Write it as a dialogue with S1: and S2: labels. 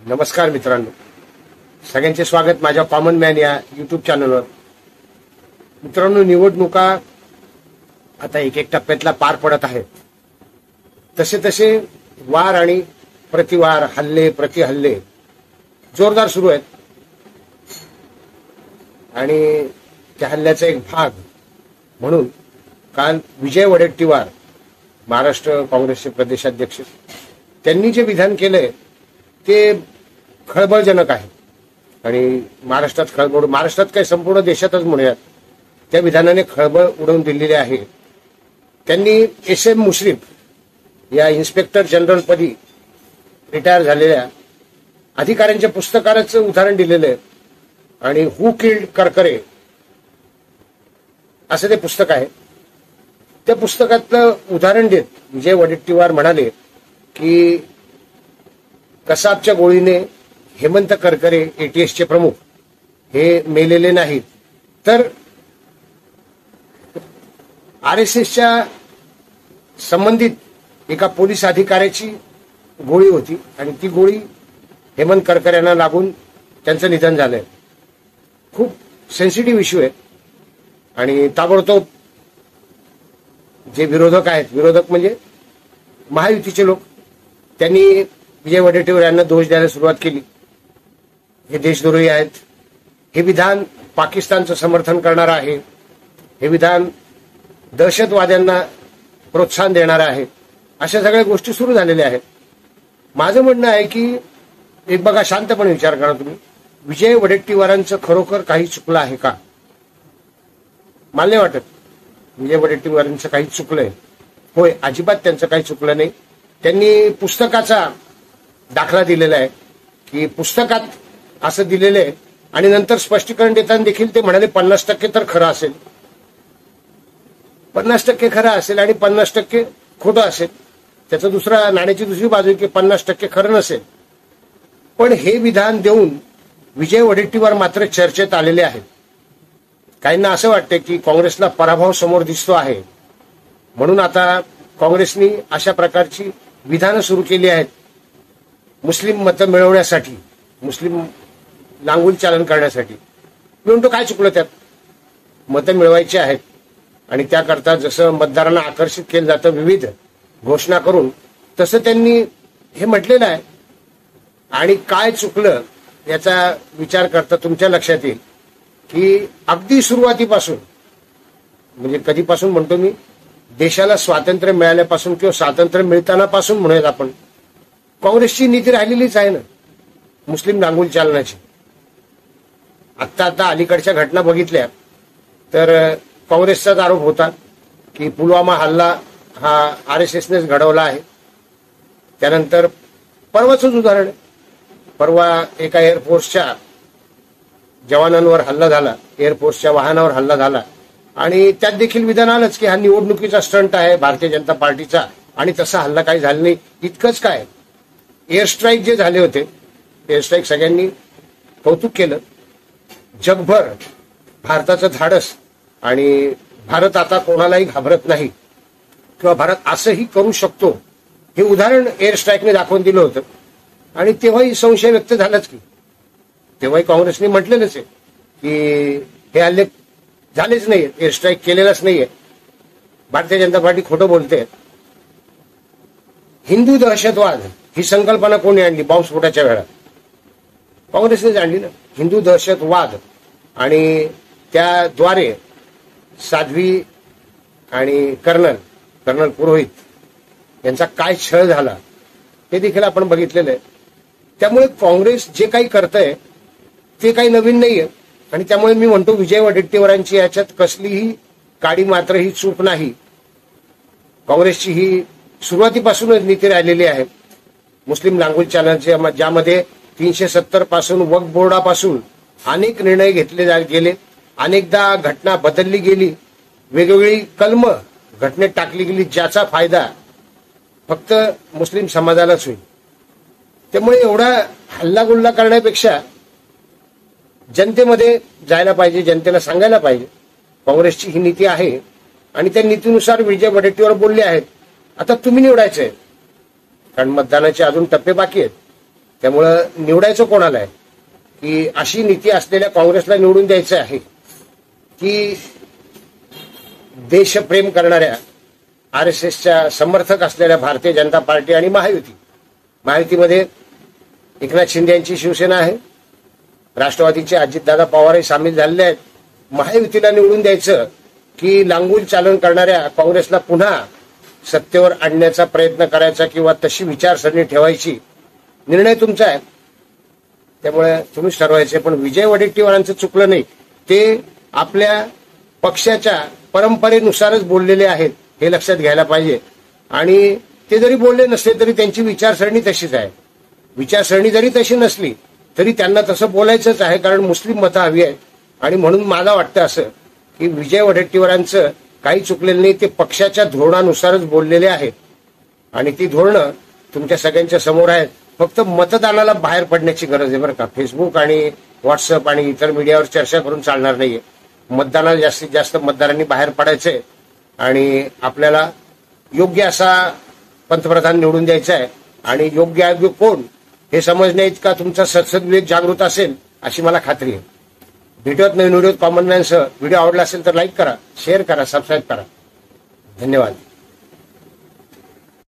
S1: नमस्कार मित्रांनो, सगळ्यांचे स्वागत माझ्या कॉमन मॅन या युट्यूब चॅनलवर. मित्रांनो, निवडणुका आता एक एक टप्प्यातला पार पडत आहेत. तसे तसे वार आणि प्रतिवार, हल्ले प्रतिहल्ले जोरदार सुरू आहेत. आणि त्या हल्ल्याचा एक भाग म्हणून काल विजय वडेट्टीवार, महाराष्ट्र काँग्रेसचे प्रदेशाध्यक्ष, त्यांनी जे विधान केलंय ते खळबळजनक आहे. आणि महाराष्ट्रात काय संपूर्ण देशातच म्हणूयात, त्या विधानाने खळबळ उडवून दिलेली आहे. त्यांनी SM मुश्रीफ या इन्स्पेक्टर जनरल पदी रिटायर झालेल्या अधिकाऱ्यांच्या पुस्तकाचं उदाहरण दिलेलं आहे. आणि हू किल्ड करकरे असं ते पुस्तक आहे. त्या पुस्तकातलं उदाहरण देत विजय वडेट्टीवार म्हणाले की कसाबच्या गोळीने हेमंत करकरे, ATSचे प्रमुख, हे मेलेले नाहीत, तर RSSच्या संबंधित एका पोलीस अधिकाऱ्याची गोळी होती आणि ती गोळी हेमंत करकरे यांना लागून त्यांचं निधन झालंय. खूप सेन्सिटिव्ह इश्यू आहे. आणि ताबडतोब जे विरोधक म्हणजे महायुतीचे लोक, त्यांनी विजय वडेट्टीवार यांना दोष द्यायला सुरुवात केली. हे देशद्रोही आहेत, हे विधान पाकिस्तानचं समर्थन करणारं आहे, हे विधान दहशतवाद्यांना प्रोत्साहन देणारं आहे, अशा सगळ्या गोष्टी सुरू झालेल्या आहेत. माझं म्हणणं आहे की एक बघा, शांतपणे विचार करा तुम्ही, विजय वडेट्टीवारांचं खरोखर काही चुकलं आहे का? मला नाही वाटत विजय वडेट्टीवारांचं काही चुकलंय. होय, अजिबात त्यांचं काही चुकलं नाही. त्यांनी पुस्तकाचा दाखला दिलेला आहे की पुस्तकात असं दिलेलं आहे आणि नंतर स्पष्टीकरण देताना देखील ते म्हणाले 50% तर खरं असेल, 50% खरं असेल आणि 50% खोटं असेल. त्याचं नाण्याची दुसरी बाजू की 50% खरं नसेल. पण हे विधान देऊन विजय वडेट्टीवार मात्र चर्चेत आलेले आहेत. काहींना असं वाटतं की काँग्रेसला पराभव समोर दिसतो आहे, म्हणून आता काँग्रेसनी अशा प्रकारची विधानं सुरू केली आहेत मुस्लिम मतं मिळवण्यासाठी, मुस्लिम लांगुल चालन करण्यासाठी. मी म्हणतो काय चुकलं त्यात? मतं मिळवायची आहेत आणि त्याकरता जसं मतदारांना आकर्षित केलं जातं विविध घोषणा करून, तसं त्यांनी हे म्हटलेलं आहे. आणि काय चुकलं याचा विचार करता तुमच्या लक्षात येईल की अगदी सुरुवातीपासून, म्हणजे कधीपासून म्हणतो मी, देशाला स्वातंत्र्य मिळाल्यापासून किंवा स्वातंत्र्य मिळतानापासून म्हणूयात आपण, काँग्रेसची नीती राहिलेलीच आहे ना मुस्लिम लांगुल चालनाची. आता अलीकडच्या घटना बघितल्या तर काँग्रेसचाच आरोप होता की पुलवामा हल्ला हा RSSनेच घडवला आहे. त्यानंतर परवाच उदाहरण, परवा एका एअरफोर्सच्या जवानांवर हल्ला झाला, एअरफोर्सच्या वाहनावर हल्ला झाला आणि त्यात देखील विधान आलंच की हा निवडणुकीचा स्टंट आहे भारतीय जनता पार्टीचा, आणि तसा हल्ला काही झाला नाही. इतकंच काय, एअर स्ट्राईक जे झाले होते, एअर स्ट्राईक सगळ्यांनी कौतुक केलं. जगभर भारताचं धाडस आणि भारत आता कोणालाही घाबरत नाही किंवा भारत असंही करू शकतो हे उदाहरण एअर स्ट्राईकने दाखवून दिलं होतं. आणि तेव्हाही संशय व्यक्त झालाच की, तेव्हाही काँग्रेसने म्हटलेलंच आहे की हे हल्ले झालेच नाहीये, एअर स्ट्राईक केलेलाच नाहीये, भारतीय जनता पार्टी खोटं बोलते. हिंदू दहशतवाद ही संकल्पना कोणी आणली? बॉम्बस्फोटाच्या वेळा काँग्रेसनेच आणली ना, हिंदू दहशतवाद. आणि त्याद्वारे साध्वी आणि कर्नल पुरोहित यांचा काय छळ झाला ते देखील आपण बघितलेलं आहे. त्यामुळे काँग्रेस जे काही करतंय ते काही नवीन नाहीये. आणि त्यामुळे मी म्हणतो विजय वडेट्टीवारांची याच्यात कसलीही काडी मात्र ही चूक नाही. काँग्रेसची ही सुरुवातीपासूनच नीती राहिलेली आहे मुस्लिम लांगुल चालनाची, ज्यामध्ये 370 पासून वक्फ बोर्डापासून अनेक निर्णय घेतले गेले, अनेकदा घटना बदलली गेली, वेगवेगळी कलम घटनेत टाकली गेली, ज्याचा फायदा फक्त मुस्लिम समाजालाच होईल. त्यामुळे एवढा हल्लागुल्ला करण्यापेक्षा जनतेमध्ये जायला पाहिजे, जनतेला सांगायला पाहिजे काँग्रेसची ही नीती आहे आणि त्या नीतीनुसार विजय वडेट्टीवार बोलले आहेत. आता तुम्ही निवडायचंय, कारण मतदानाचे अजून टप्पे बाकी आहेत. त्यामुळं निवडायचं कोणाला आहे की अशी नीती असलेल्या काँग्रेसला निवडून द्यायचं आहे की देशप्रेम करणाऱ्या RSSच्या समर्थक असलेल्या भारतीय जनता पार्टी आणि महायुतीमध्ये एकनाथ शिंदे यांची शिवसेना आहे, राष्ट्रवादीचे अजितदादा पवारही सामील झालेले आहेत. महायुतीला निवडून द्यायचं की लांगुल चालन करणाऱ्या काँग्रेसला पुन्हा सत्तेवर आणण्याचा प्रयत्न करायचा किंवा तशी विचारसरणी ठेवायची, निर्णय तुमचा आहे. त्यामुळे तुम्हीच ठरवायचे. पण विजय वडेट्टीवारांचं चुकलं नाही. ते आपल्या पक्षाच्या परंपरेनुसारच बोललेले आहेत हे लक्षात घ्यायला पाहिजे. आणि ते जरी बोलले नसले तरी त्यांची विचारसरणी तशीच आहे. विचारसरणी जरी तशी नसली तरी त्यांना तसं बोलायचंच आहे, कारण मुस्लिम मतं हवी आहेत. आणि म्हणून मला वाटतं असं की विजय वडेट्टीवारांचं काही चुकलेलं नाही. ते पक्षाच्या धोरणानुसारच बोललेले आहेत आणि ती धोरणं तुमच्या सगळ्यांच्या समोर आहेत. फक्त मतदानाला बाहेर पडण्याची गरज आहे बरं का. फेसबुक आणि व्हॉट्सअप आणि इतर मीडियावर चर्चा करून चालणार नाहीये. मतदानाला जास्तीत जास्त मतदारांनी बाहेर पडायचंय आणि आपल्याला योग्य असा पंतप्रधान निवडून द्यायचा आहे. आणि योग्य आयोग्य कोण हे समजण्या इतका तुमचा सद्सद्विवेक जागृत असेल अशी मला खात्री आहे. भेटूयात नवीन व्हिडिओत कॉमन मॅनसह. व्हिडिओ आवडला असेल तर लाईक करा, शेअर करा, सबस्क्राईब करा. धन्यवाद.